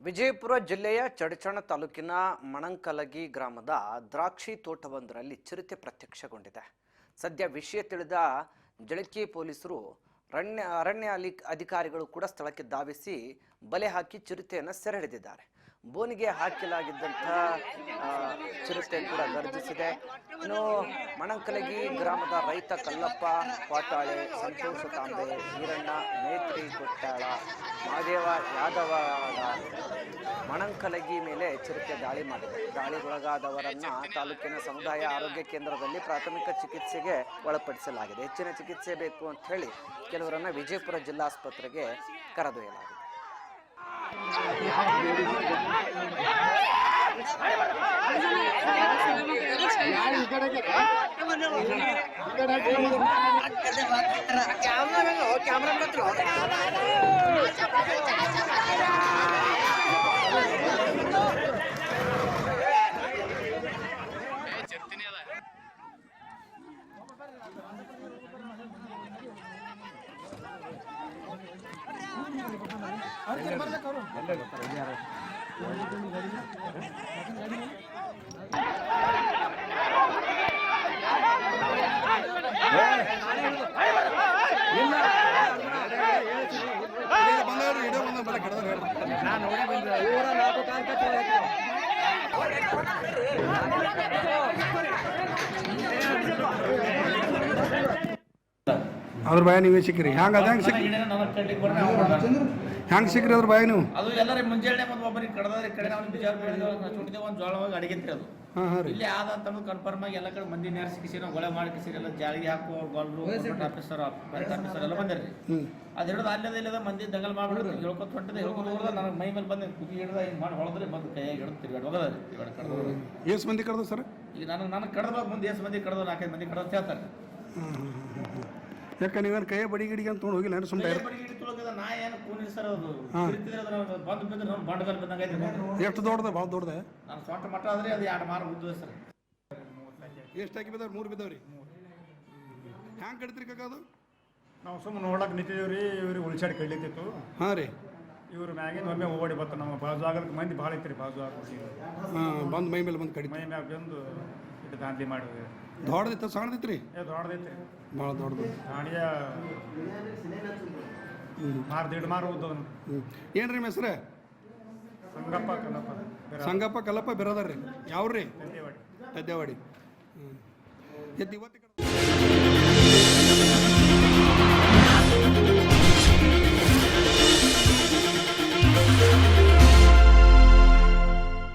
ವಿಜಯಪುರ ಜಿಲ್ಲೆಯ ಚಡಚಣ ತಾಲೂಕಿನ ಮಣಂಕಲಗಿ ಗ್ರಾಮದ ದ್ರಾಕ್ಷಿ ತೋಟವೊಂದರಲ್ಲಿ ಚಿರತೆ ಪ್ರತ್ಯಕ್ಷಗೊಂಡಿದೆ. ಸದ್ಯ ವಿಷಯ ತಿಳಿದ ಜಳಕಿ ಪೊಲೀಸರು ಅರಣ್ಯ ಅಧಿಕಾರಿಗಳು ಕೂಡ ಸ್ಥಳಕ್ಕೆ ಧಾವಿಸಿ ಬಲೆ ಹಾಕಿ ಚಿರತೆಯನ್ನು ಸೆರೆ ಹಿಡಿದಿದ್ದಾರೆ. ಬೋನಿಗೆ ಹಾಕಲಾಗಿದ್ದಂತಹ ಚಿರತೆ ಕೂಡ ಗರ್ಜಿಸಿದೆ. ಇನ್ನು ಮಣಂಕಲಗಿ ಗ್ರಾಮದ ರೈತ ಕಲ್ಲಪ್ಪ ಪಾಟಾಳೆ, ಸಂತೋಷ ತಾಂಬೆ, ಈರಣ್ಣ ಮೇತ್ರಿ ಕೊಟ್ಟಾಳ, ಮಹಾದೇವ ಯಾದವ ಮಣಂಕಲಗಿ ಮೇಲೆ ಚಿರತೆ ದಾಳಿ ಮಾಡಿದೆ. ದಾಳಿಗೊಳಗಾದವರನ್ನ ತಾಲೂಕಿನ ಸಮುದಾಯ ಆರೋಗ್ಯ ಕೇಂದ್ರದಲ್ಲಿ ಪ್ರಾಥಮಿಕ ಚಿಕಿತ್ಸೆಗೆ ಒಳಪಡಿಸಲಾಗಿದೆ. ಹೆಚ್ಚಿನ ಚಿಕಿತ್ಸೆ ಬೇಕು ಅಂತ ಹೇಳಿ ಕೆಲವರನ್ನ ವಿಜಯಪುರ ಜಿಲ್ಲಾಸ್ಪತ್ರೆಗೆ ಕರೆದೊಯ್ಯಲಾಗಿದೆ. ಅದ್ರ ಭಯ ನೀವೇ ಸಿಕ್ಕಿರಿ ಹ್ಯಾಂಗ ಅದ ಹ್ಯಾಂಗ ಸಿಕ್ಕ್ರಿ ಅದ್ರ ಭಯ ನೀವು ಅದು ಎಲ್ಲರೂ ಮುಂಜಾನೆ ಒಂದು ಒಬ್ಬರಿಗೆ ಕಡದ್ರಿ ಕಡೆ ನಾವು ಬಿಜಾರ್ ಚುಟ್ಟಿದೆ ಒಂದು ಜೋಳವಾಗಿ ಅಡಿಗೆತ್ರಿ ಅದು ಇಲ್ಲಿ ಆದ ಅಂತಂದು ಕನ್ಫರ್ಮ್ ಆಗಿ ಎಲ್ಲ ಕಡೆ ಮಂದಿ ನೇರ ಸಿಕ್ಕಿಸಿ ನಾವು ಗೊಳೆ ಮಾಡಿ ಕಿಸಿ ಎಲ್ಲ ಜಾಳಿಗೆ ಹಾಕೋ ಗೊಲ್ರು ಆಫೀಸರ್ ಎಲ್ಲ ಬಂದಿರಿ ಅದು ಹಿಡಿದು ಅಲ್ಲದ ಮಂದಿ ದಂಗಲ್ ಮಾಡ್ಬಿಡ್ರಿ ಹೇಳ್ಕೊತ ಹೊಂಟಿದೆ ಹೇಳ್ಕೊಂಡು ಹೋದ್ರೆ ನನಗೆ ಮೈ ಮೇಲೆ ಬಂದು ಕುದಿ ಹಿಡಿದ ಹಿಂಗೆ ಮಾಡಿ ಹೊಳದ್ರಿ ಬಂದು ಕೈಯಾಗಿ ಹಿಡಿದು ತಿರ್ಗಾಡಿ ಹೋಗೋದ್ರಿ ತಿರ್ಗಾಡಿ ಕಡ್ದು ಎಷ್ಟು ಮಂದಿ ಕಡ್ದು ಸರ್ ಈಗ ನನಗೆ ಕಡ್ದಾಗ ಮುಂದೆ ಎಷ್ಟು ಮಂದಿ ಕಡ್ದು 4-5 ಮಂದಿ ಕಡ್ದು ಹೇಳ್ತಾರೆ. ಯಾಕೆ ನೀವೇನು ಕೈಯ ಬಡಿ ಗಿಡಿಗೆ ಅಂತ ತೊಗೊಂಡು ಹೋಗಿಲ್ಲ ಸುಮ್ಮನೆ ನಾ ಏನು ಕೂನಿರಿ ಸರ್ ಅದು ಬಂದು ಬಿದ್ರೆ ನಾವು ಬಂಡಗಲ್ ಬಂದಂಗೆ ಎಷ್ಟು ದೊಡ್ಡದ ಭಾಳ ದೊಡ್ಡದ ನಾನು ಸ್ವಂತ ಮಟ್ಟ ಆದ್ರೆ ಅದು 2 ಮಾರು ಉದ್ದ ಸರ್. ಎಷ್ಟು ಹಾಕಿ ಬಿದ್ದಾವ್ರಿ 3 ಬಿದ್ದಾವ್ರಿ ಹ್ಯಾಂಗೆ ಕಡಿದ್ರಿ ಕಾಕ ಅದು ನಾವು ಸುಮ್ಮನೆ ನೋಡಕ್ಕೆ ನಿಂತಿದ್ದೀವಿ ಇವ್ರಿಗೆ ಉಳ್ಸಾಡಿ ಕಡ್ಲಿತ್ತಿತ್ತು. ಹಾಂ ರೀ ಇವ್ರ ಮ್ಯಾಗಿಂದ ಒಮ್ಮೆ ಓಡಿ ಬತ್ತ ನಮ್ಮ ಬಾಜು ಆಗಕ್ಕೆ ಮಂದಿ ಭಾಳ ಐತ್ರಿ ಬಾಜು ಆಗ ಬಂದು ಮೈ ಮೇಲೆ ಬಂದು ಕಡಿತ ಮೈ ಮ್ಯಾಗ ಬಂದು ಇಟ್ಟು ದಾಂಧಲಿ ಮಾಡಿದ್ವಿ. ದೊಡ್ಡದಿತ್ತು ಸಣ್ಣದಿತ್ತು ರೀ ದೊಡ್ಡದೈತಿ ಭಾಳ ದೊಡ್ಡದು ದಾಂಡಿಯ ಮಾರು ಮಾರು ಉದ್ದವನು ಏನು ರೀ ಹೆಸ್ರು ಸಂಗಪ್ಪ ಕಲ್ಲಪ್ಪ ಬಿರೋದಾರ ರೀ ಯಾವ್ರಿ ಗದ್ದೆವಾಡಿ ಗದ್ದೆವಾಡಿ ಇವತ್ತು